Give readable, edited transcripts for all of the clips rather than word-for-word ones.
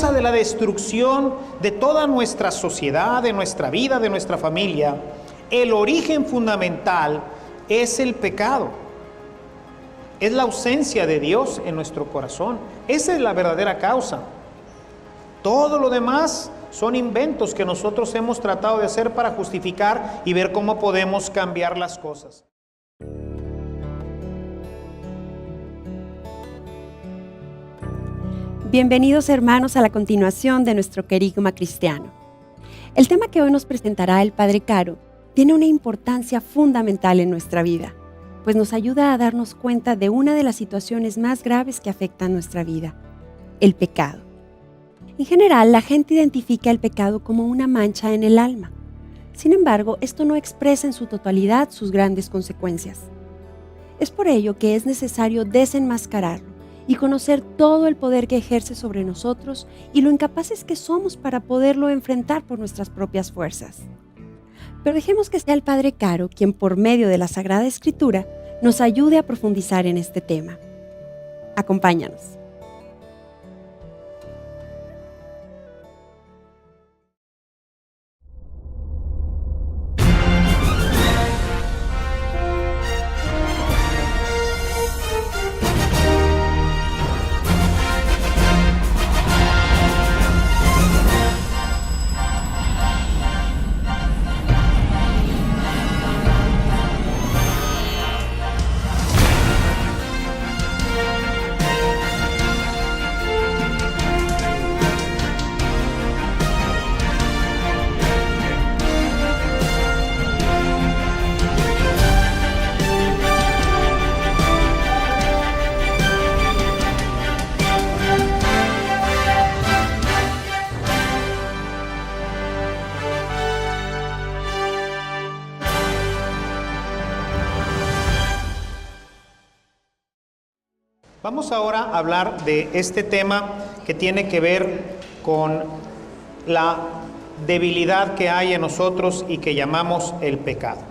causa de la destrucción de toda nuestra sociedad, de nuestra vida, de nuestra familia, el origen fundamental es el pecado. Es la ausencia de Dios en nuestro corazón. Esa es la verdadera causa. Todo lo demás son inventos que nosotros hemos tratado de hacer para justificar y ver cómo podemos cambiar las cosas. Bienvenidos, hermanos, a la continuación de nuestro querigma cristiano. El tema que hoy nos presentará el Padre Caro tiene una importancia fundamental en nuestra vida, pues nos ayuda a darnos cuenta de una de las situaciones más graves que afectan nuestra vida: el pecado. En general, la gente identifica el pecado como una mancha en el alma. Sin embargo, esto no expresa en su totalidad sus grandes consecuencias. Es por ello que es necesario desenmascararlo y conocer todo el poder que ejerce sobre nosotros y lo incapaces que somos para poderlo enfrentar por nuestras propias fuerzas. Pero dejemos que sea el Padre Caro quien, por medio de la Sagrada Escritura, nos ayude a profundizar en este tema. Acompáñanos. Vamos ahora a hablar de este tema que tiene que ver con la debilidad que hay en nosotros y que llamamos el pecado.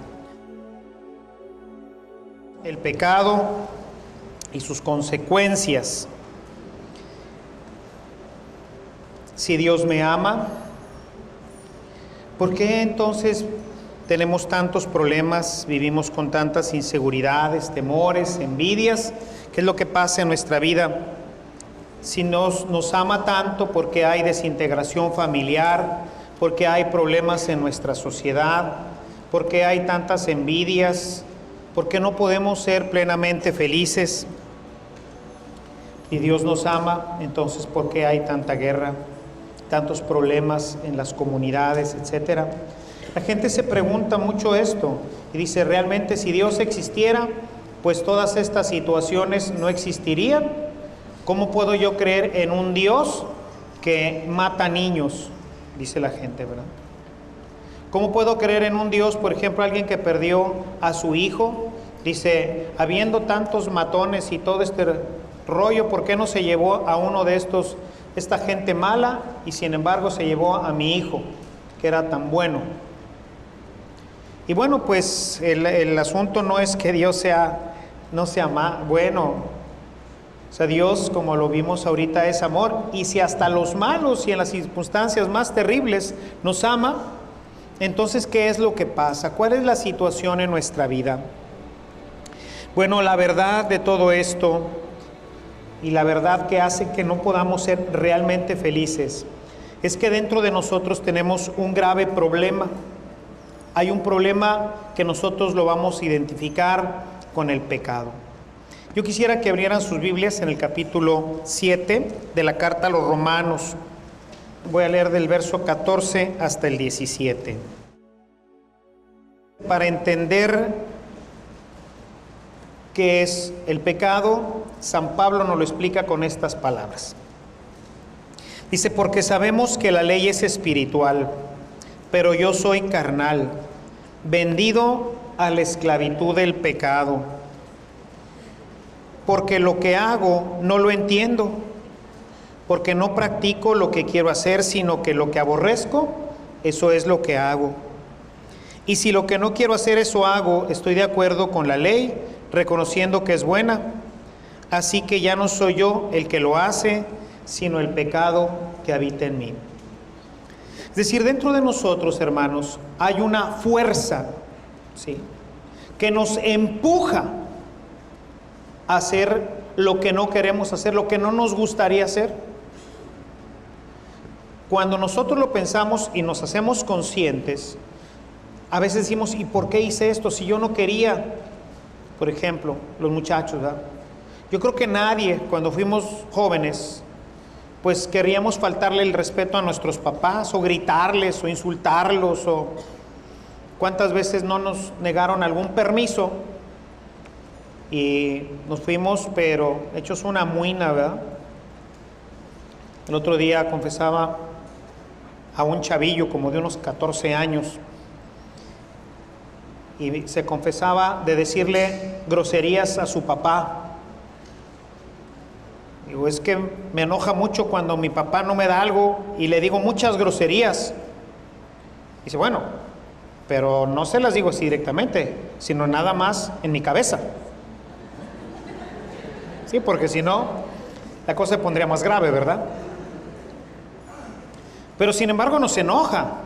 El pecado y sus consecuencias. Si Dios me ama, ¿por qué entonces tenemos tantos problemas, vivimos con tantas inseguridades, temores, envidias? ¿Qué es lo que pasa en nuestra vida? Si nos ama tanto, porque hay desintegración familiar, porque hay problemas en nuestra sociedad, porque hay tantas envidias, porque no podemos ser plenamente felices. Y Dios nos ama, entonces ¿por qué hay tanta guerra, tantos problemas en las comunidades, etcétera? La gente se pregunta mucho esto y dice, ¿realmente si Dios existiera, pues todas estas situaciones no existirían? ¿Cómo puedo yo creer en un Dios que mata niños? Dice la gente, ¿verdad? ¿Cómo puedo creer en un Dios, por ejemplo, alguien que perdió a su hijo? Dice, habiendo tantos matones y todo este rollo, ¿por qué no se llevó a uno de estos, esta gente mala, y sin embargo se llevó a mi hijo, que era tan bueno? Y bueno, pues el asunto no es que Dios no sea bueno. O sea, Dios, como lo vimos ahorita, es amor. Y si hasta los malos y en las circunstancias más terribles nos ama, entonces, ¿qué es lo que pasa? ¿Cuál es la situación en nuestra vida? Bueno, la verdad de todo esto, y la verdad que hace que no podamos ser realmente felices, es que dentro de nosotros tenemos un grave problema. Hay un problema que nosotros lo vamos a identificar con el pecado. Yo quisiera que abrieran sus Biblias en el capítulo 7 de la carta a los Romanos. Voy a leer del verso 14 hasta el 17. Para entender qué es el pecado, San Pablo nos lo explica con estas palabras. Dice, porque sabemos que la ley es espiritual, pero yo soy carnal, vendido a la esclavitud del pecado. Porque lo que hago no lo entiendo, porque no practico lo que quiero hacer, sino que lo que aborrezco, eso es lo que hago. Y si lo que no quiero hacer, eso hago, estoy de acuerdo con la ley, reconociendo que es buena. Así que ya no soy yo el que lo hace, sino el pecado que habita en mí. Es decir, dentro de nosotros, hermanos, hay una fuerza, ¿sí?, que nos empuja a hacer lo que no queremos hacer, lo que no nos gustaría hacer. Cuando nosotros lo pensamos y nos hacemos conscientes, a veces decimos, ¿y por qué hice esto si yo no quería? Por ejemplo, los muchachos, ¿verdad? Yo creo que nadie, cuando fuimos jóvenes, pues queríamos faltarle el respeto a nuestros papás, o gritarles, o insultarlos, o cuántas veces no nos negaron algún permiso y nos fuimos, pero hechos una muina, ¿verdad? El otro día confesaba a un chavillo como de unos 14 años, y se confesaba de decirle groserías a su papá. Digo, es que me enoja mucho cuando mi papá no me da algo y le digo muchas groserías. Dice, bueno, pero no se las digo así directamente, sino nada más en mi cabeza. Sí, porque si no, la cosa se pondría más grave, ¿verdad? Pero sin embargo nos enoja.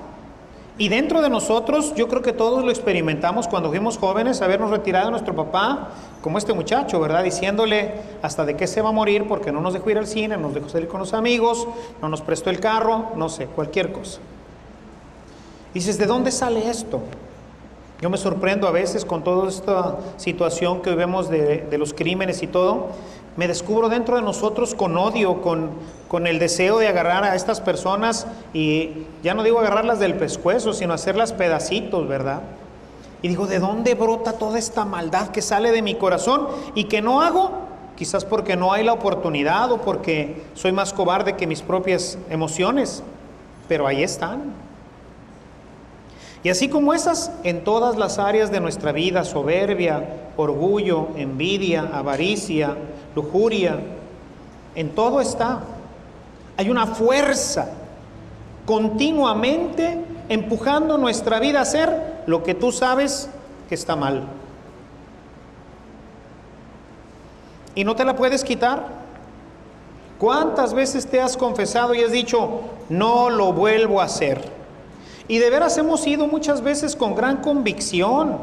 Y dentro de nosotros, yo creo que todos lo experimentamos cuando fuimos jóvenes, habernos retirado de nuestro papá, como este muchacho, ¿verdad? Diciéndole hasta de qué se va a morir porque no nos dejó ir al cine, no nos dejó salir con los amigos, no nos prestó el carro, no sé, cualquier cosa. Dices, ¿de dónde sale esto? Yo me sorprendo a veces con toda esta situación que vemos de los crímenes y todo. Me descubro dentro de nosotros con odio, con el deseo de agarrar a estas personas, y ya no digo agarrarlas del pescuezo, sino hacerlas pedacitos, ¿verdad? Y digo, ¿de dónde brota toda esta maldad que sale de mi corazón y que no hago? Quizás porque no hay la oportunidad o porque soy más cobarde que mis propias emociones, pero ahí están. Y así como esas, en todas las áreas de nuestra vida, soberbia, orgullo, envidia, avaricia, lujuria, en todo está. Hay una fuerza continuamente empujando nuestra vida a hacer lo que tú sabes que está mal. Y no te la puedes quitar. ¿Cuántas veces te has confesado y has dicho, no lo vuelvo a hacer? Y de veras hemos ido muchas veces con gran convicción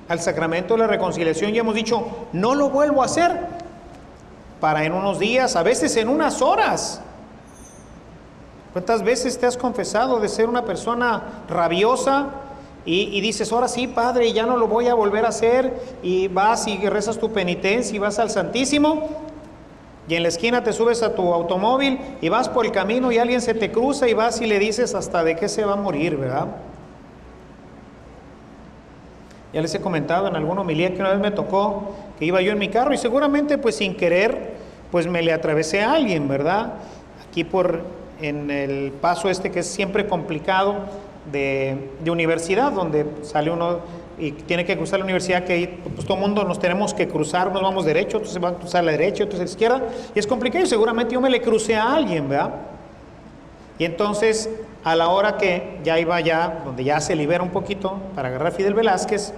al sacramento de la reconciliación y hemos dicho, no lo vuelvo a hacer, para en unos días, a veces en unas horas. ¿Cuántas veces te has confesado de ser una persona rabiosa y dices, ahora sí, Padre, ya no lo voy a volver a hacer, y vas y rezas tu penitencia y vas al Santísimo, y en la esquina te subes a tu automóvil y vas por el camino y alguien se te cruza y vas y le dices hasta de qué se va a morir, ¿verdad? Ya les he comentado en alguna homilía que una vez me tocó que iba yo en mi carro y seguramente pues sin querer pues me le atravesé a alguien, ¿verdad? Aquí en el paso este que es siempre complicado de universidad, donde sale uno y tiene que cruzar la universidad, que pues todo el mundo nos tenemos que cruzar, unos vamos derecho, otros se van a cruzar a la derecha, otros a la izquierda, y es complicado, y seguramente yo me le crucé a alguien, ¿verdad? Y entonces, a la hora que ya iba donde ya se libera un poquito para agarrar a Fidel Velázquez,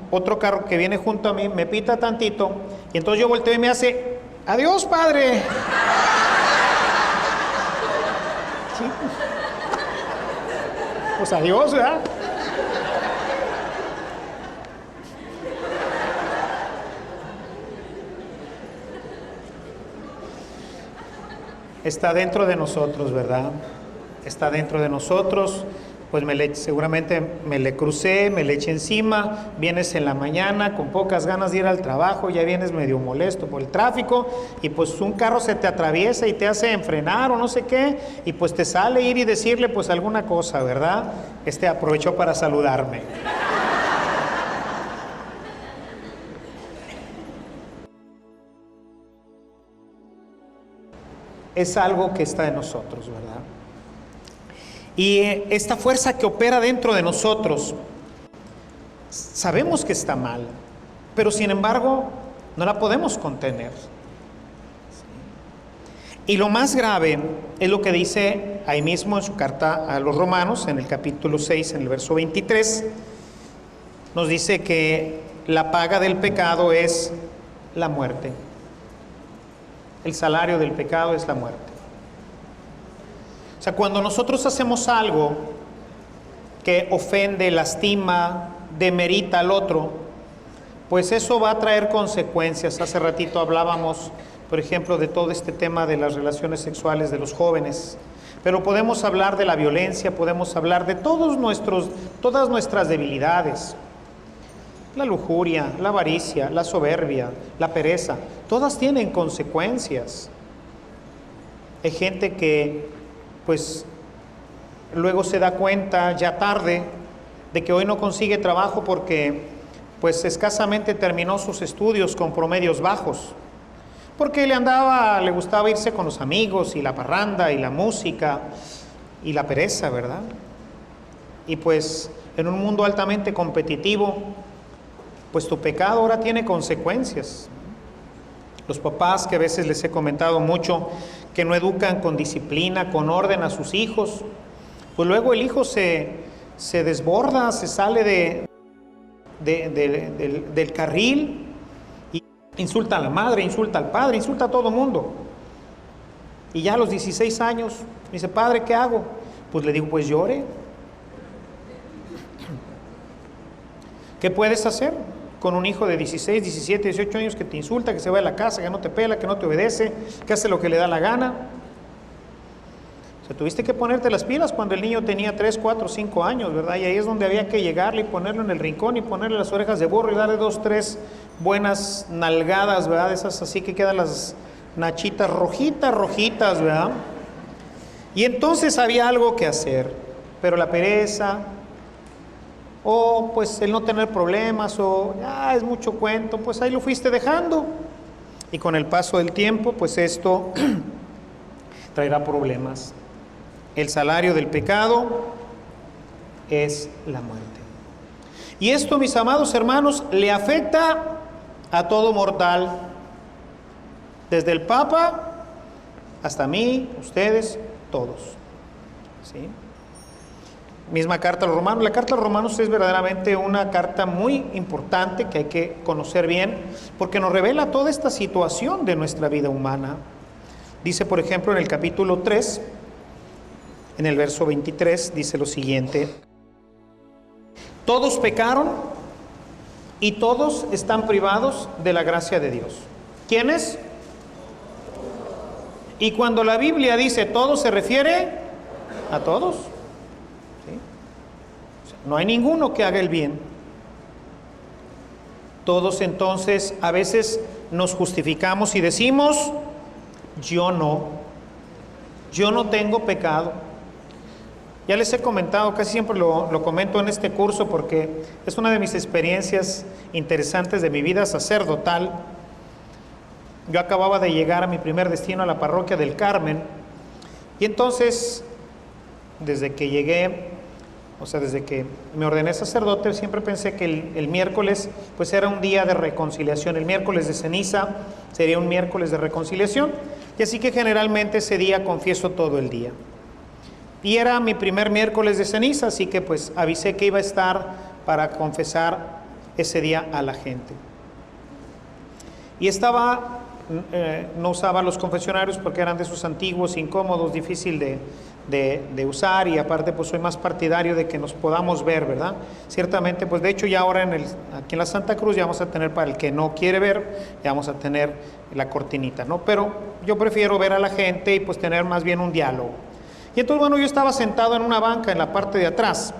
otro carro que viene junto a mí me pita tantito, y entonces yo volteo y me hace, adiós, Padre. Sí. Pues adiós, ¿verdad? Está dentro de nosotros, ¿verdad? Está dentro de nosotros. Pues seguramente me le crucé, me le eché encima, vienes en la mañana con pocas ganas de ir al trabajo, ya vienes medio molesto por el tráfico, y pues un carro se te atraviesa y te hace enfrenar o no sé qué, y pues te sale ir y decirle pues alguna cosa, ¿verdad? Aprovechó para saludarme. Es algo que está en nosotros, ¿verdad? Y esta fuerza que opera dentro de nosotros, sabemos que está mal, pero sin embargo no la podemos contener. Y lo más grave es lo que dice ahí mismo en su carta a los Romanos, en el capítulo 6, en el verso 23, nos dice que la paga del pecado es la muerte. El salario del pecado es la muerte. O sea, cuando nosotros hacemos algo que ofende, lastima, demerita al otro, pues eso va a traer consecuencias. Hace ratito hablábamos, por ejemplo, de todo este tema de las relaciones sexuales de los jóvenes, pero podemos hablar de la violencia, podemos hablar de todas nuestras debilidades. La lujuria, la avaricia, la soberbia, la pereza, todas tienen consecuencias. Hay gente que, pues, luego se da cuenta ya tarde de que hoy no consigue trabajo porque, pues, escasamente terminó sus estudios con promedios bajos. Porque le gustaba irse con los amigos y la parranda y la música y la pereza, ¿verdad? Y pues en un mundo altamente competitivo, pues tu pecado ahora tiene consecuencias. Los papás, que a veces les he comentado mucho, que no educan con disciplina, con orden a sus hijos, pues luego el hijo se desborda, se sale del carril, insulta a la madre, insulta al padre, insulta a todo mundo. Y ya a los 16 años, dice, padre, ¿qué hago? Pues le digo, pues llore. ¿Qué puedes hacer con un hijo de 16, 17, 18 años que te insulta, que se va de la casa, que no te pela, que no te obedece, que hace lo que le da la gana? O sea, tuviste que ponerte las pilas cuando el niño tenía 3, 4, 5 años, ¿verdad? Y ahí es donde había que llegarle y ponerlo en el rincón y ponerle las orejas de burro y darle 2, 3 buenas nalgadas, ¿verdad? Esas así que quedan las nachitas rojitas, ¿verdad? Y entonces había algo que hacer, pero la pereza, o pues el no tener problemas, o es mucho cuento, pues ahí lo fuiste dejando. Y con el paso del tiempo, pues esto traerá problemas. El salario del pecado es la muerte. Y esto, mis amados hermanos, le afecta a todo mortal, desde el Papa hasta mí, ustedes, todos. ¿Sí? Misma carta a los romanos. La carta a los romanos es verdaderamente una carta muy importante que hay que conocer bien, porque nos revela toda esta situación de nuestra vida humana. Dice, por ejemplo, en el capítulo 3, en el verso 23, dice lo siguiente: todos pecaron y todos están privados de la gracia de Dios. ¿Quiénes? Y cuando la Biblia dice todos, se refiere a todos. ¿Sí? O sea, no hay ninguno que haga el bien. Todos entonces a veces nos justificamos y decimos, yo no tengo pecado. Ya les he comentado, casi siempre lo comento en este curso porque es una de mis experiencias interesantes de mi vida sacerdotal. Yo acababa de llegar a mi primer destino, a la parroquia del Carmen, y entonces, desde que llegué, o sea, desde que me ordené sacerdote, siempre pensé que el miércoles, pues era un día de reconciliación. El miércoles de ceniza sería un miércoles de reconciliación, y así que generalmente ese día confieso todo el día. Y era mi primer miércoles de ceniza, así que pues avisé que iba a estar para confesar ese día a la gente. Y no usaba los confesionarios porque eran de esos antiguos, incómodos, difícil de usar, y aparte pues soy más partidario de que nos podamos ver, ¿verdad? Ciertamente, pues de hecho ya ahora aquí en la Santa Cruz ya vamos a tener, para el que no quiere ver, ya vamos a tener la cortinita, ¿no? Pero yo prefiero ver a la gente y pues tener más bien un diálogo. Y entonces, bueno, yo estaba sentado en una banca en la parte de atrás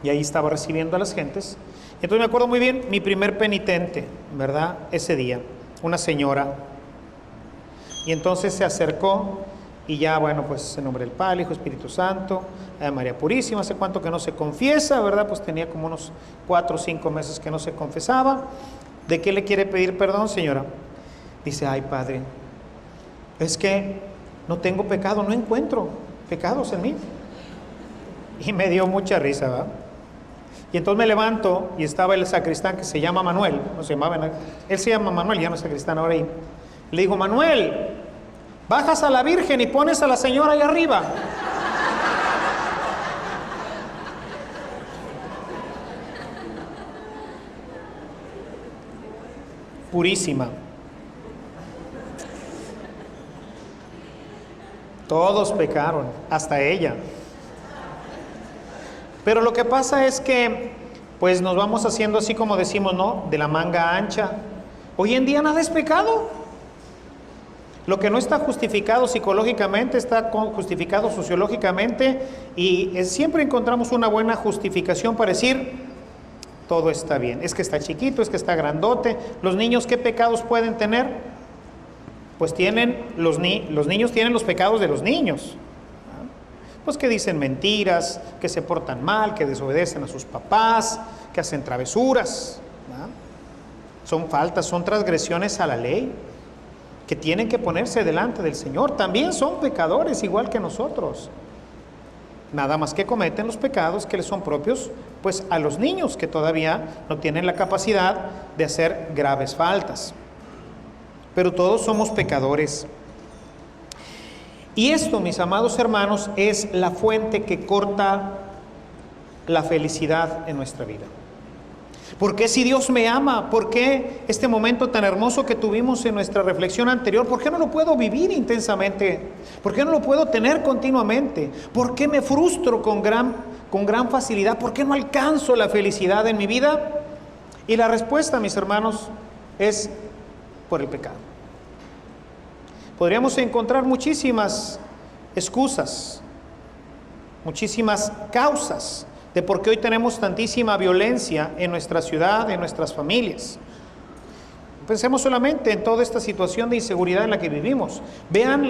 y ahí estaba recibiendo a las gentes. Y entonces me acuerdo muy bien, mi primer penitente, ¿verdad? Ese día, una señora. Y entonces se acercó y ya, bueno, pues en nombre del Padre, Hijo, Espíritu Santo, María Purísima, hace cuánto que no se confiesa, ¿verdad? Pues tenía como unos 4 o 5 meses que no se confesaba. ¿De qué le quiere pedir perdón, señora? Dice, ay, Padre, es que no tengo pecado, no encuentro pecados en mí. Y me dio mucha risa, ¿verdad? Y entonces me levanto y estaba el sacristán que se llama Manuel, él se llama Manuel, llama sacristán ahora ahí. Le digo, Manuel, bajas a la Virgen y pones a la señora ahí arriba. Purísima. Todos pecaron, hasta ella. Pero lo que pasa es que, pues nos vamos haciendo así como decimos, ¿no? De la manga ancha. Hoy en día nada es pecado. Lo que no está justificado psicológicamente está justificado sociológicamente y siempre encontramos una buena justificación para decir, todo está bien. Es que está chiquito, es que está grandote. Los niños, ¿qué pecados pueden tener? Pues los niños tienen los pecados de los niños. Pues que dicen mentiras, que se portan mal, que desobedecen a sus papás, que hacen travesuras. Son faltas, son transgresiones a la ley, que tienen que ponerse delante del Señor. También son pecadores igual que nosotros. Nada más que cometen los pecados que les son propios, pues a los niños que todavía no tienen la capacidad de hacer graves faltas. Pero todos somos pecadores. Y esto, mis amados hermanos, es la fuente que corta la felicidad en nuestra vida. ¿Por qué si Dios me ama? ¿Por qué este momento tan hermoso que tuvimos en nuestra reflexión anterior? ¿Por qué no lo puedo vivir intensamente? ¿Por qué no lo puedo tener continuamente? ¿Por qué me frustro con gran facilidad? ¿Por qué no alcanzo la felicidad en mi vida? Y la respuesta, mis hermanos, es por el pecado. Podríamos encontrar muchísimas excusas, muchísimas causas de por qué hoy tenemos tantísima violencia en nuestra ciudad, en nuestras familias. Pensemos solamente en toda esta situación de inseguridad en la que vivimos. Vean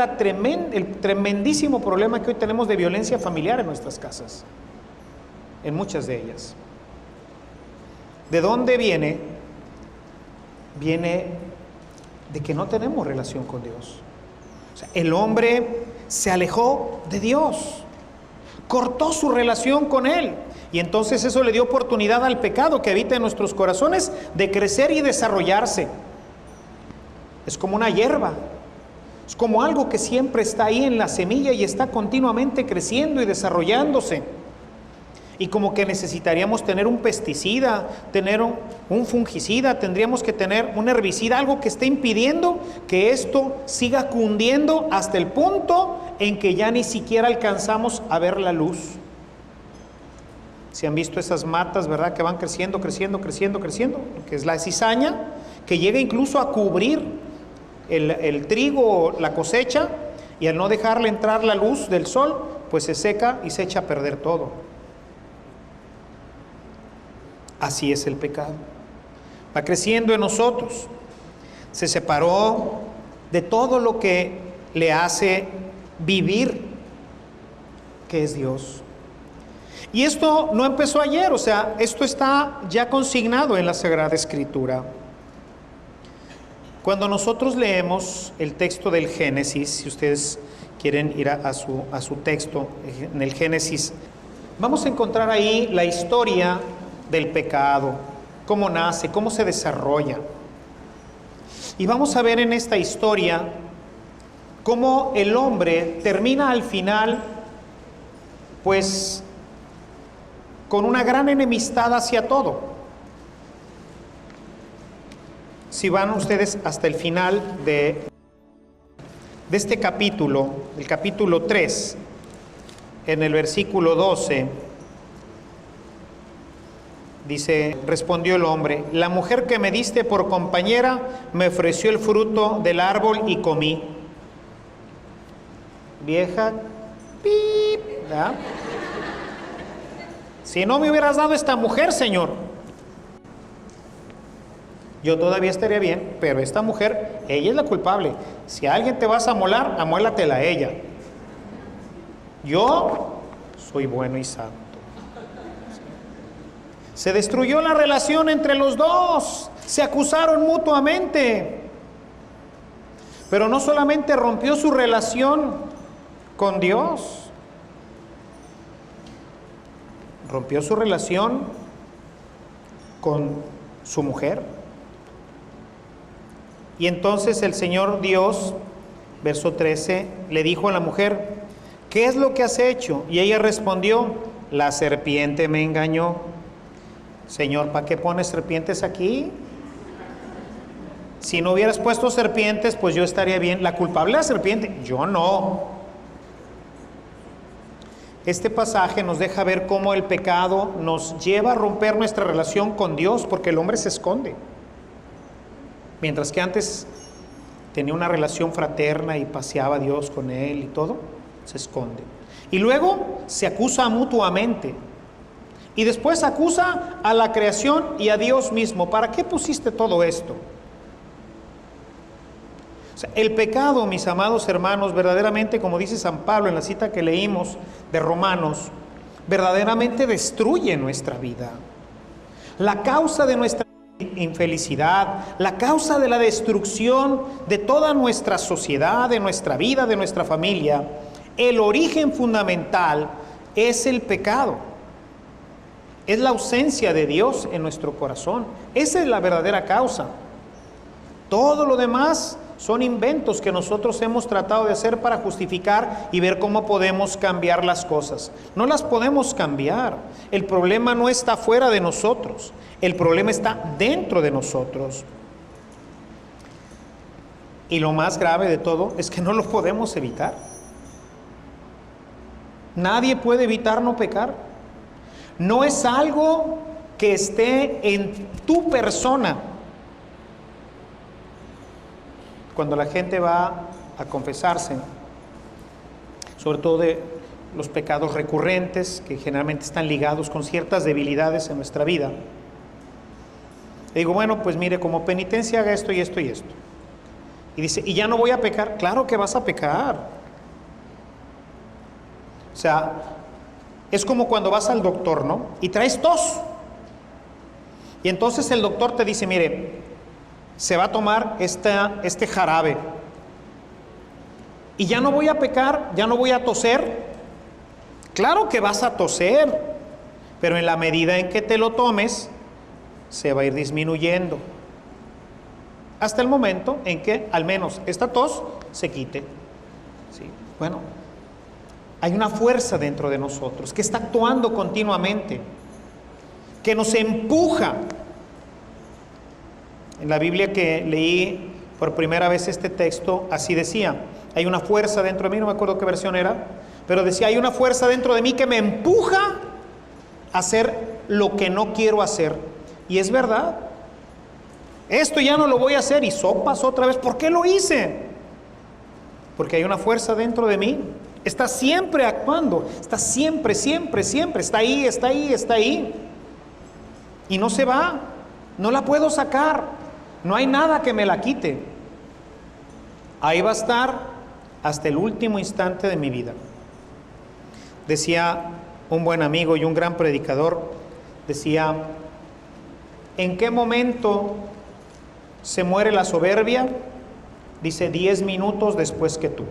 el tremendísimo problema que hoy tenemos de violencia familiar en nuestras casas, en muchas de ellas. ¿De dónde viene? Viene de que no tenemos relación con Dios. O sea, el hombre se alejó de Dios, cortó su relación con Él. Y entonces eso le dio oportunidad al pecado que habita en nuestros corazones de crecer y desarrollarse. Es como una hierba, es como algo que siempre está ahí en la semilla y está continuamente creciendo y desarrollándose. Y como que necesitaríamos tener un pesticida, tener un fungicida, tendríamos que tener un herbicida, algo que esté impidiendo que esto siga cundiendo hasta el punto en que ya ni siquiera alcanzamos a ver la luz. Si han visto esas matas, ¿verdad? Que van creciendo, que es la cizaña, que llega incluso a cubrir el trigo, la cosecha, y al no dejarle entrar la luz del sol, pues se seca y se echa a perder todo. Así es el pecado. Va creciendo en nosotros. Se separó de todo lo que le hace vivir, que es Dios. Y esto no empezó ayer, o sea, esto está ya consignado en la Sagrada Escritura. Cuando nosotros leemos el texto del Génesis, si ustedes quieren ir a su texto, en el Génesis, vamos a encontrar ahí la historia del pecado, cómo nace, cómo se desarrolla. Y vamos a ver en esta historia cómo el hombre termina al final, pues, con una gran enemistad hacia todo. Si van ustedes hasta el final de este capítulo, el capítulo 3, en el versículo 12, dice, respondió el hombre, la mujer que me diste por compañera me ofreció el fruto del árbol y comí. Vieja, pip, ¿verdad? Si no me hubieras dado esta mujer, Señor, yo todavía estaría bien, pero esta mujer, ella es la culpable. Si a alguien te vas a amolar, amuélatela a ella. Yo soy bueno y santo. Se destruyó la relación entre los dos, se acusaron mutuamente. Pero no solamente rompió su relación con Dios, rompió su relación con su mujer. Y entonces el Señor Dios, verso 13, le dijo a la mujer, ¿qué es lo que has hecho? Y ella respondió, la serpiente me engañó. Señor, ¿para qué pones serpientes aquí? Si no hubieras puesto serpientes, pues yo estaría bien. La culpable es la serpiente, yo no. Este pasaje nos deja ver cómo el pecado nos lleva a romper nuestra relación con Dios, porque el hombre se esconde. Mientras que antes tenía una relación fraterna y paseaba a Dios con él y todo, se esconde. Y luego se acusa mutuamente. Y después acusa a la creación y a Dios mismo. ¿Para qué pusiste todo esto? O sea, el pecado, mis amados hermanos, verdaderamente, como dice San Pablo en la cita que leímos de Romanos, verdaderamente destruye nuestra vida. La causa de nuestra infelicidad, la causa de la destrucción de toda nuestra sociedad, de nuestra vida, de nuestra familia, el origen fundamental es el pecado. Es la ausencia de Dios en nuestro corazón. Esa es la verdadera causa. Todo lo demás son inventos que nosotros hemos tratado de hacer para justificar y ver cómo podemos cambiar las cosas. No las podemos cambiar. El problema no está fuera de nosotros. El problema está dentro de nosotros. Y lo más grave de todo es que no lo podemos evitar. Nadie puede evitar no pecar. No es algo que esté en tu persona. Cuando la gente va a confesarse, sobre todo de los pecados recurrentes, que generalmente están ligados con ciertas debilidades en nuestra vida, le digo, bueno, pues mire, como penitencia haga esto y esto y esto. Y dice, ¿y ya no voy a pecar? Claro que vas a pecar. O sea, es como cuando vas al doctor, ¿no? Y traes tos. Y entonces el doctor te dice, mire, se va a tomar este jarabe. Y ya no voy a pecar, ya no voy a toser. Claro que vas a toser, pero en la medida en que te lo tomes, se va a ir disminuyendo. Hasta el momento en que al menos esta tos se quite. ¿Sí? Bueno, hay una fuerza dentro de nosotros que está actuando continuamente, que nos empuja. En la Biblia que leí por primera vez este texto, así decía, hay una fuerza dentro de mí, no me acuerdo qué versión era, pero decía, hay una fuerza dentro de mí que me empuja a hacer lo que no quiero hacer. Y es verdad, esto ya no lo voy a hacer y sopas otra vez. ¿Por qué lo hice? Porque hay una fuerza dentro de mí, está siempre actuando, está siempre, está ahí, está ahí, está ahí. Y no se va, no la puedo sacar. No hay nada que me la quite. Ahí va a estar hasta el último instante de mi vida. Decía un buen amigo y un gran predicador, decía, ¿en qué momento se muere la soberbia? Dice, 10 minutos después que tú.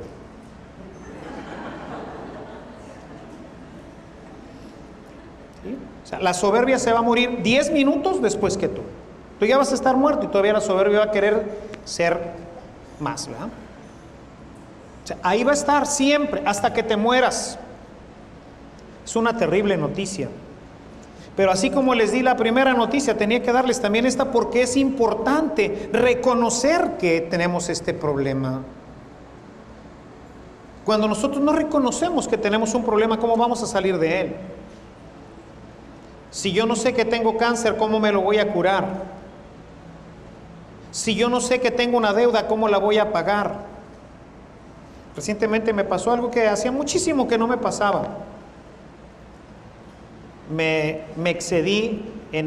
¿Sí? O sea, la soberbia se va a morir 10 minutos después que tú. Tú ya vas a estar muerto y todavía la soberbia va a querer ser más, ¿verdad? O sea, ahí va a estar siempre, hasta que te mueras. Es una terrible noticia. Pero así como les di la primera noticia, tenía que darles también esta, porque es importante reconocer que tenemos este problema. Cuando nosotros no reconocemos que tenemos un problema, ¿cómo vamos a salir de él? Si yo no sé que tengo cáncer, ¿cómo me lo voy a curar? Si yo no sé que tengo una deuda, ¿cómo la voy a pagar? Recientemente me pasó algo que hacía muchísimo que no me pasaba. Me excedí en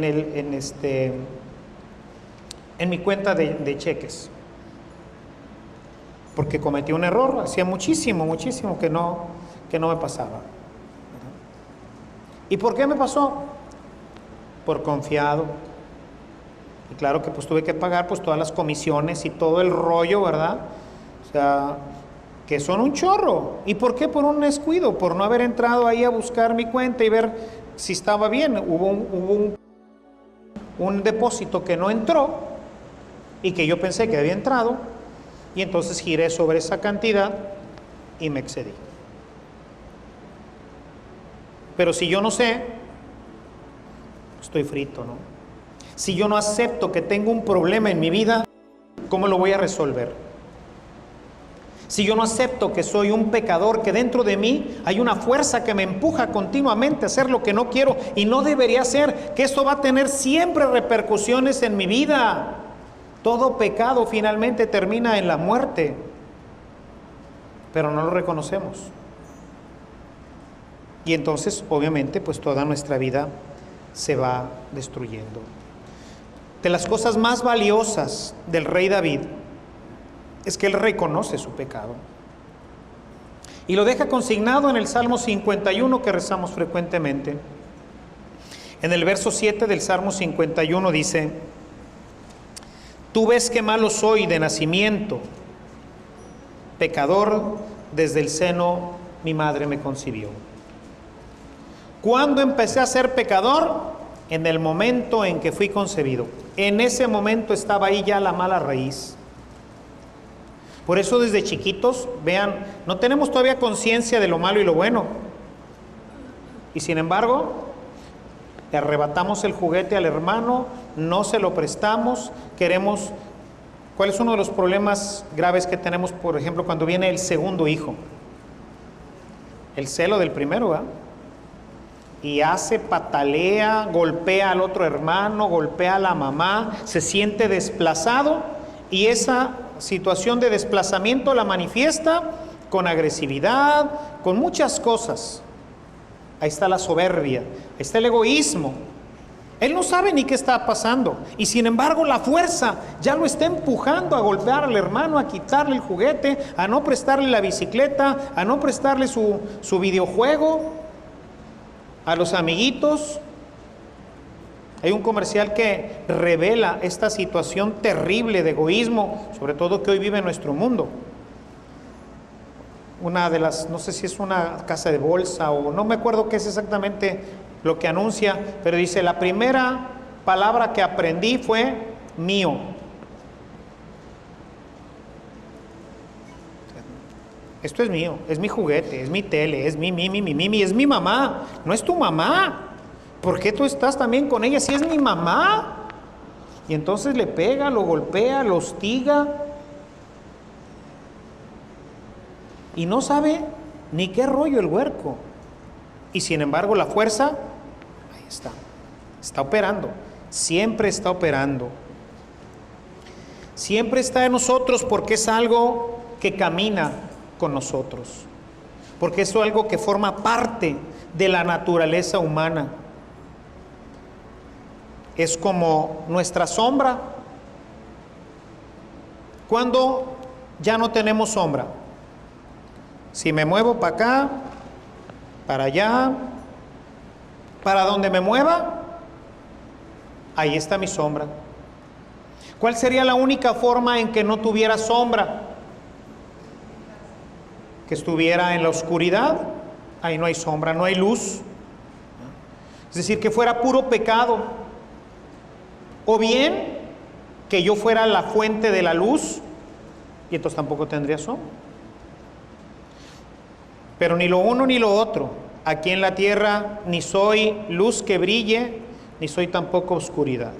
mi cuenta de cheques, porque cometí un error. Hacía muchísimo que no me pasaba. ¿Y por qué me pasó? Por confiado. Y claro que pues tuve que pagar pues todas las comisiones y todo el rollo, ¿verdad? O sea, que son un chorro. ¿Y por qué? Por un descuido, por no haber entrado ahí a buscar mi cuenta y ver si estaba bien. Hubo un depósito que no entró y que yo pensé que había entrado, y entonces giré sobre esa cantidad y me excedí. Pero si yo no sé, estoy frito, ¿no? Si yo no acepto que tengo un problema en mi vida, ¿cómo lo voy a resolver? si yo no acepto que soy un pecador, que dentro de mí hay una fuerza que me empuja continuamente a hacer lo que no quiero y no debería hacer, que eso va a tener siempre repercusiones en mi vida. Todo pecado finalmente termina en la muerte, pero no lo reconocemos. Y entonces, obviamente, pues toda nuestra vida se va destruyendo. De las cosas más valiosas del rey David es que él reconoce su pecado y lo deja consignado en el Salmo 51 que rezamos frecuentemente. En el verso 7 del Salmo 51 dice: tú ves qué malo soy de nacimiento, pecador desde el seno mi madre me concibió. ¿Cuándo empecé a ser pecador? En el momento en que fui concebido. En ese momento estaba ahí ya la mala raíz. Por eso desde chiquitos, vean, no tenemos todavía conciencia de lo malo y lo bueno. Y sin embargo, le arrebatamos el juguete al hermano, no se lo prestamos, queremos... ¿Cuál es uno de los problemas graves que tenemos, por ejemplo, cuando viene el segundo hijo? El celo del primero, ¿verdad? Y hace, patalea, golpea al otro hermano, golpea a la mamá, se siente desplazado y esa situación de desplazamiento la manifiesta con agresividad, con muchas cosas. Ahí está la soberbia, ahí está el egoísmo. Él no sabe ni qué está pasando y sin embargo la fuerza ya lo está empujando a golpear al hermano, a quitarle el juguete, a no prestarle la bicicleta, a no prestarle su videojuego, a los amiguitos. Hay un comercial que revela esta situación terrible de egoísmo, sobre todo que hoy vive en nuestro mundo. Una de las, no sé si es una casa de bolsa o no me acuerdo qué es exactamente lo que anuncia, pero dice: la primera palabra que aprendí fue mío. Esto es mío, es mi juguete, es mi tele, es mi, es mi mamá, no es tu mamá. ¿Por qué tú estás también con ella si es mi mamá? Y entonces le pega, lo golpea, lo hostiga. Y no sabe ni qué rollo el huerco. Y sin embargo la fuerza, ahí está operando, siempre está operando. Siempre está en nosotros porque es algo que camina con nosotros, porque es algo que forma parte de la naturaleza humana. Es como nuestra sombra. Cuando ya no tenemos sombra, si me muevo para acá, para allá, para donde me mueva, ahí está mi sombra. ¿Cuál sería la única forma en que no tuviera sombra? Que estuviera en la oscuridad. Ahí no hay sombra, no hay luz. Es decir, que fuera puro pecado. O bien que yo fuera la fuente de la luz y entonces tampoco tendría sombra. Pero ni lo uno ni lo otro. Aquí en la tierra ni soy luz que brille, ni soy tampoco oscuridad.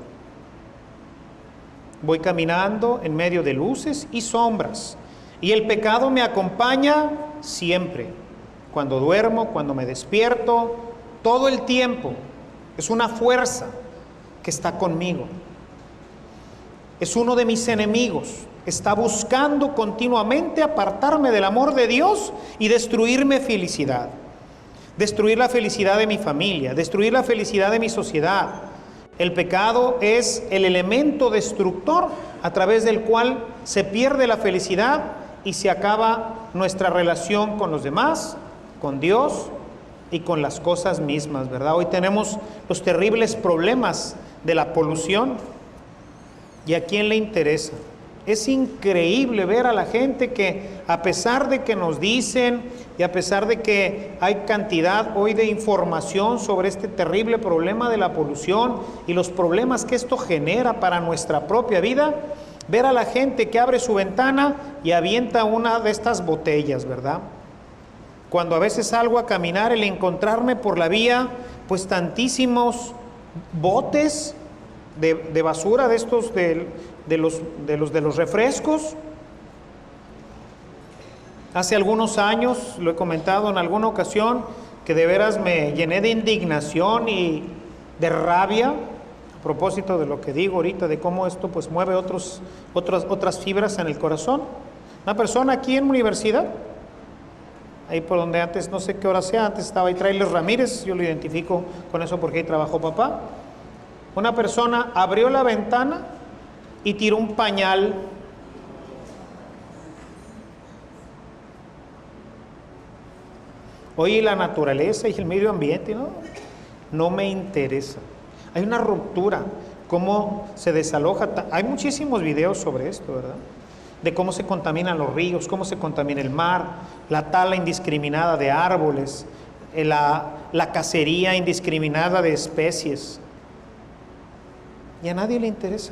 Voy caminando en medio de luces y sombras. Y el pecado me acompaña siempre. Cuando duermo, cuando me despierto, todo el tiempo. Es una fuerza que está conmigo. Es uno de mis enemigos. Está buscando continuamente apartarme del amor de Dios y destruirme felicidad. Destruir la felicidad de mi familia, destruir la felicidad de mi sociedad. El pecado es el elemento destructor a través del cual se pierde la felicidad y se acaba nuestra relación con los demás, con Dios y con las cosas mismas, ¿verdad? Hoy tenemos los terribles problemas de la polución. ¿Y a quién le interesa? Es increíble ver a la gente que, a pesar de que nos dicen y a pesar de que hay cantidad hoy de información sobre este terrible problema de la polución y los problemas que esto genera para nuestra propia vida, ver a la gente que abre su ventana y avienta una de estas botellas, ¿verdad? Cuando a veces salgo a caminar, el encontrarme por la vía, pues tantísimos botes de basura de estos de los refrescos, Hace algunos años, lo he comentado en alguna ocasión, que de veras me llené de indignación y de rabia, a propósito de lo que digo ahorita, de cómo esto pues mueve otras fibras en el corazón. Una persona aquí en universidad, ahí por donde antes, no sé qué hora sea, antes estaba ahí Trailer Ramírez, yo lo identifico con eso porque ahí trabajó papá. Una persona abrió la ventana y tiró un pañal. Oye, la naturaleza y el medio ambiente, no me interesa. Hay una ruptura, cómo se desaloja. Hay muchísimos videos sobre esto, ¿verdad? De cómo se contaminan los ríos, cómo se contamina el mar, la tala indiscriminada de árboles, la cacería indiscriminada de especies. Y a nadie le interesa.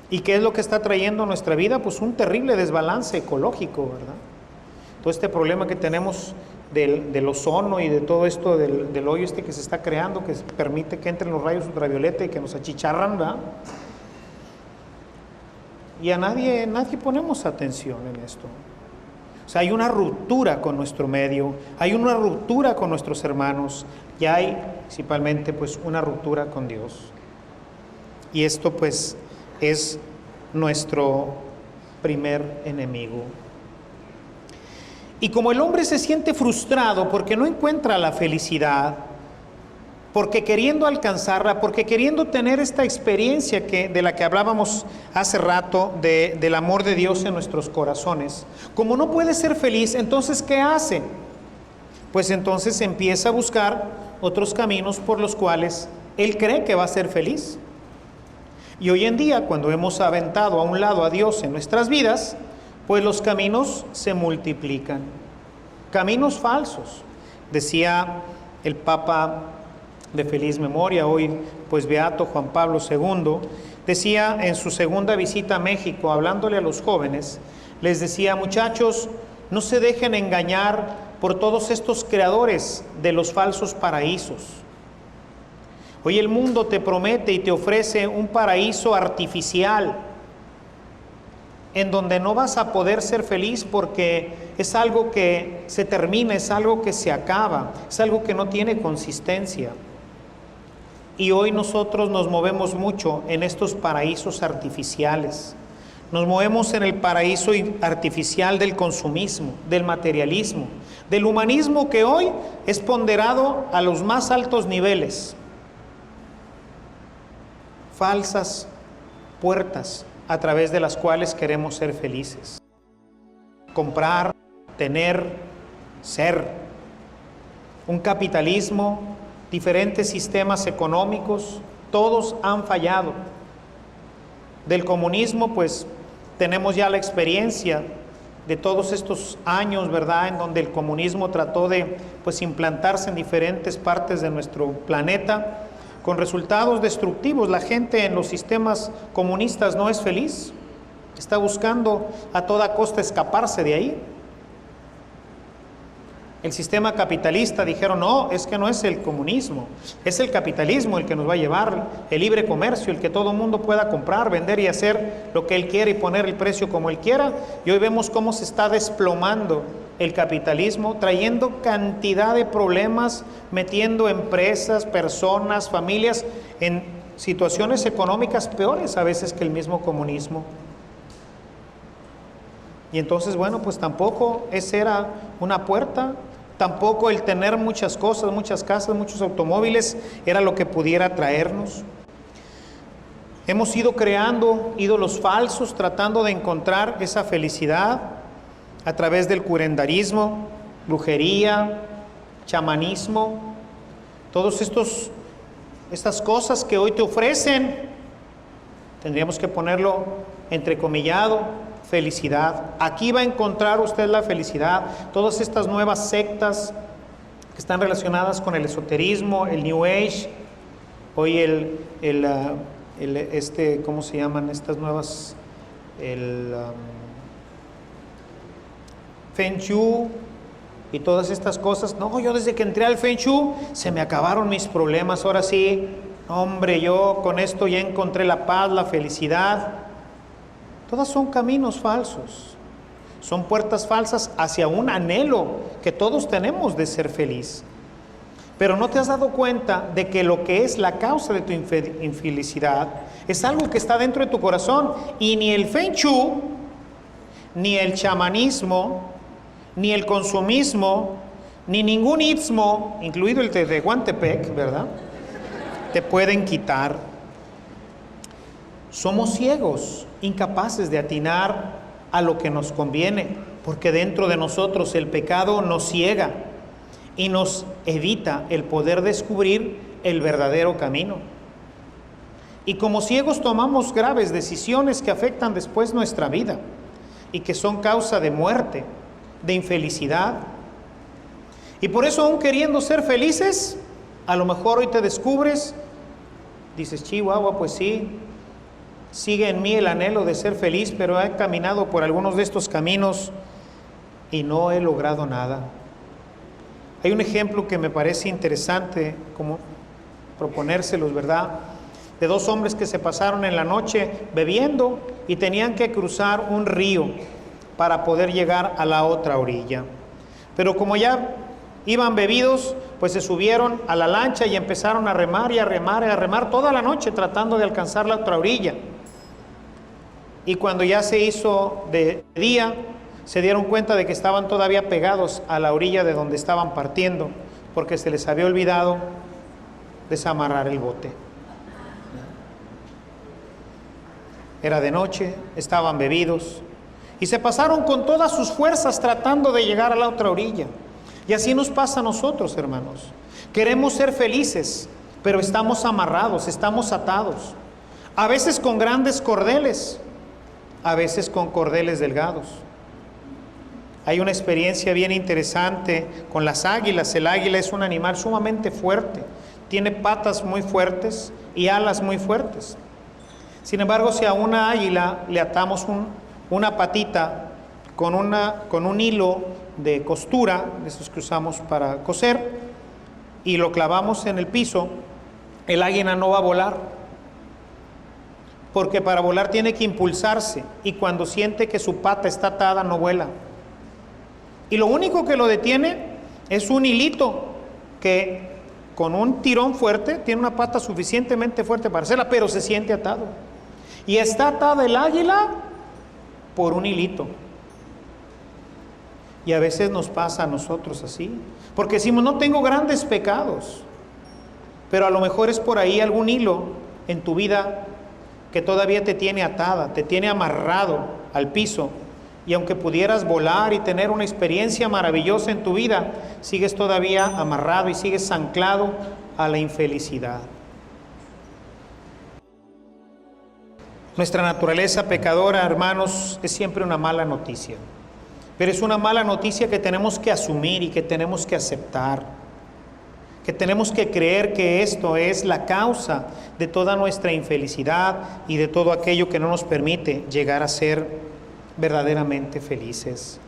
¿Y qué es lo que está trayendo a nuestra vida? Pues un terrible desbalance ecológico, ¿verdad? Todo este problema que tenemos del ozono y de todo esto del hoyo que se está creando, que permite que entren los rayos ultravioleta y que nos achicharran, ¿verdad? Y a nadie ponemos atención en esto. O sea, hay una ruptura con nuestro medio, hay una ruptura con nuestros hermanos y hay principalmente pues una ruptura con Dios. Y esto pues es nuestro primer enemigo. Y como el hombre se siente frustrado porque no encuentra la felicidad, porque queriendo alcanzarla, porque queriendo tener esta experiencia de la que hablábamos hace rato, del amor de Dios en nuestros corazones, como no puede ser feliz, entonces ¿qué hace? Pues entonces empieza a buscar otros caminos por los cuales él cree que va a ser feliz. Y hoy en día, cuando hemos aventado a un lado a Dios en nuestras vidas, pues los caminos se multiplican. Caminos falsos. Decía el Papa de feliz memoria, hoy pues beato Juan Pablo II, decía en su segunda visita a México, hablándole a los jóvenes, les decía: muchachos, no se dejen engañar por todos estos creadores de los falsos paraísos. Hoy el mundo te promete y te ofrece un paraíso artificial, en donde no vas a poder ser feliz porque es algo que se termina, es algo que se acaba, es algo que no tiene consistencia. Y hoy nosotros nos movemos mucho en estos paraísos artificiales. Nos movemos en el paraíso artificial del consumismo, del materialismo, del humanismo que hoy es ponderado a los más altos niveles. Falsas puertas a través de las cuales queremos ser felices. Comprar, tener, ser. Un capitalismo, diferentes sistemas económicos, todos han fallado. Del comunismo, pues, tenemos ya la experiencia de todos estos años, ¿verdad?, en donde el comunismo trató de, pues, implantarse en diferentes partes de nuestro planeta, con resultados destructivos. La gente en los sistemas comunistas no es feliz, está buscando a toda costa escaparse de ahí. El sistema capitalista dijeron: no, es que no es el comunismo, es el capitalismo el que nos va a llevar, el libre comercio, el que todo mundo pueda comprar, vender y hacer lo que él quiere y poner el precio como él quiera. Y hoy vemos cómo se está desplomando el capitalismo, trayendo cantidad de problemas, metiendo empresas, personas, familias en situaciones económicas peores a veces que el mismo comunismo. Y entonces, bueno, pues tampoco esa era una puerta, tampoco el tener muchas cosas, muchas casas, muchos automóviles era lo que pudiera traernos. Hemos ido creando ídolos falsos, tratando de encontrar esa felicidad a través del curanderismo, brujería, chamanismo, todos estas cosas que hoy te ofrecen, tendríamos que ponerlo entrecomillado, felicidad. Aquí va a encontrar usted la felicidad. Todas estas nuevas sectas que están relacionadas con el esoterismo, el New Age, hoy ¿cómo se llaman estas nuevas? Feng Shui y todas estas cosas. No, yo desde que entré al Feng Shui se me acabaron mis problemas. Ahora sí, hombre, yo con esto ya encontré la paz, la felicidad. Todas son caminos falsos. son puertas falsas hacia un anhelo que todos tenemos de ser feliz. Pero no te has dado cuenta de que lo que es la causa de tu infelicidad es algo que está dentro de tu corazón, y ni el Feng Shui, ni el chamanismo, ni el consumismo, ni ningún istmo, incluido el de Tehuantepec, ¿verdad?, te pueden quitar. Somos ciegos, incapaces de atinar a lo que nos conviene, porque dentro de nosotros el pecado nos ciega y nos evita el poder descubrir el verdadero camino. Y como ciegos tomamos graves decisiones que afectan después nuestra vida y que son causa de muerte, de infelicidad. Y por eso, aún queriendo ser felices, a lo mejor hoy te descubres, dices, Chihuahua, pues sí, sigue en mí el anhelo de ser feliz, pero he caminado por algunos de estos caminos y no he logrado nada. Hay un ejemplo que me parece interesante, como proponérselos, ¿verdad?, de dos hombres que se pasaron en la noche bebiendo y tenían que cruzar un río para poder llegar a la otra orilla. Pero como ya iban bebidos, pues se subieron a la lancha y empezaron a remar y a remar y a remar toda la noche tratando de alcanzar la otra orilla. Y cuando ya se hizo de día, se dieron cuenta de que estaban todavía pegados a la orilla de donde estaban partiendo, porque se les había olvidado desamarrar el bote. Era de noche, estaban bebidos y se pasaron con todas sus fuerzas tratando de llegar a la otra orilla. Y así nos pasa a nosotros, hermanos. Queremos ser felices, pero estamos amarrados, estamos atados. A veces con grandes cordeles, a veces con cordeles delgados. Hay una experiencia bien interesante con las águilas. El águila es un animal sumamente fuerte, tiene patas muy fuertes y alas muy fuertes. Sin embargo, si a una águila le atamos una patita con un hilo de costura, de esos que usamos para coser, y lo clavamos en el piso, el águila no va a volar, porque para volar tiene que impulsarse, y cuando siente que su pata está atada no vuela. Y lo único que lo detiene es un hilito que con un tirón fuerte tiene una pata suficientemente fuerte para hacerla, pero se siente atado. Y está atada el águila por un hilito. Y a veces nos pasa a nosotros así, porque decimos, no tengo grandes pecados, pero a lo mejor es por ahí algún hilo en tu vida que todavía te tiene atada, te tiene amarrado al piso, y aunque pudieras volar y tener una experiencia maravillosa en tu vida, sigues todavía amarrado y sigues anclado a la infelicidad. Nuestra naturaleza pecadora, hermanos, es siempre una mala noticia, pero es una mala noticia que tenemos que asumir y que tenemos que aceptar, que tenemos que creer que esto es la causa de toda nuestra infelicidad y de todo aquello que no nos permite llegar a ser verdaderamente felices.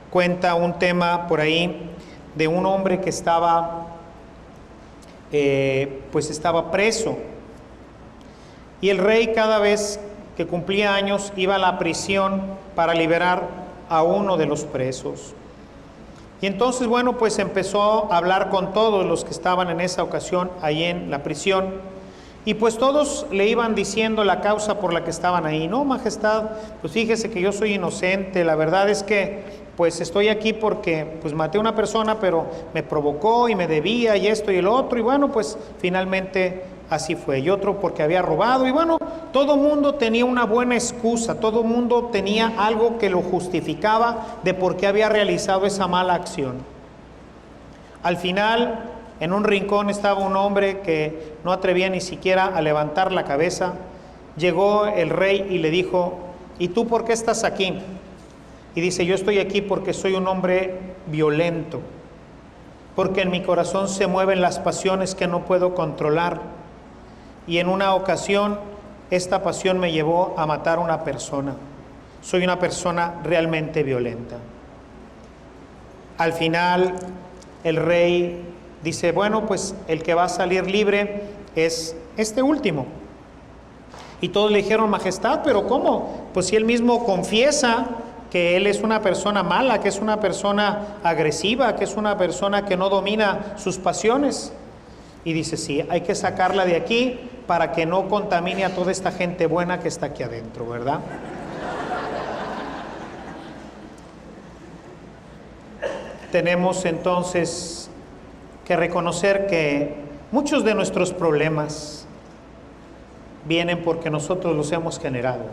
Cuenta un tema por ahí de un hombre que estaba preso, y el rey, cada vez que cumplía años, iba a la prisión para liberar a uno de los presos. Y entonces, bueno, pues empezó a hablar con todos los que estaban en esa ocasión ahí en la prisión, y pues todos le iban diciendo la causa por la que estaban ahí. No, majestad, pues fíjese que yo soy inocente, la verdad es que pues estoy aquí porque pues maté a una persona, pero me provocó y me debía y esto y el otro, y bueno, pues finalmente así fue. Y otro porque había robado, y bueno, todo mundo tenía una buena excusa, todo mundo tenía algo que lo justificaba de por qué había realizado esa mala acción. Al final, en un rincón estaba un hombre que no atrevía ni siquiera a levantar la cabeza. Llegó el rey y le dijo, ¿y tú por qué estás aquí? Y dice, yo estoy aquí porque soy un hombre violento, porque en mi corazón se mueven las pasiones que no puedo controlar. Y en una ocasión, esta pasión me llevó a matar a una persona. Soy una persona realmente violenta. Al final, el rey dice, bueno, pues el que va a salir libre es este último. Y todos le dijeron, majestad, ¿pero cómo? Pues si él mismo confiesa que él es una persona mala, que es una persona agresiva, que es una persona que no domina sus pasiones. Y dice, sí, hay que sacarla de aquí para que no contamine a toda esta gente buena que está aquí adentro, ¿verdad? Tenemos entonces que reconocer que muchos de nuestros problemas vienen porque nosotros los hemos generado,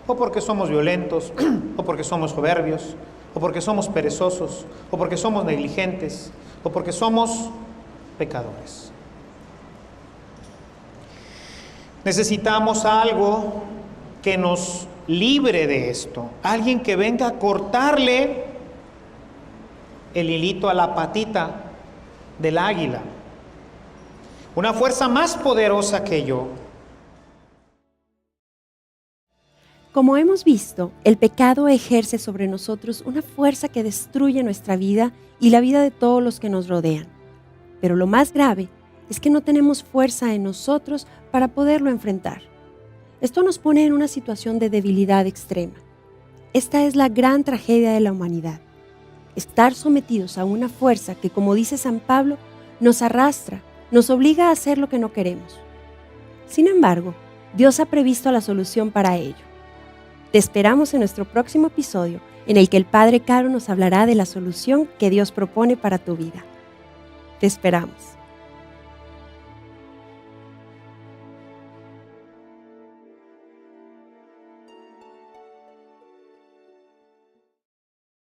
o porque somos violentos, o porque somos soberbios, o porque somos perezosos, o porque somos negligentes, o porque somos pecadores. Necesitamos algo que nos libre de esto, alguien que venga a cortarle el hilito a la patita del águila, una fuerza más poderosa que yo. Como hemos visto, el pecado ejerce sobre nosotros una fuerza que destruye nuestra vida y la vida de todos los que nos rodean. Pero lo más grave es que no tenemos fuerza en nosotros para poderlo enfrentar. Esto nos pone en una situación de debilidad extrema. Esta es la gran tragedia de la humanidad. Estar sometidos a una fuerza que, como dice San Pablo, nos arrastra, nos obliga a hacer lo que no queremos. Sin embargo, Dios ha previsto la solución para ello. Te esperamos en nuestro próximo episodio, en el que el Padre Caro nos hablará de la solución que Dios propone para tu vida. Te esperamos.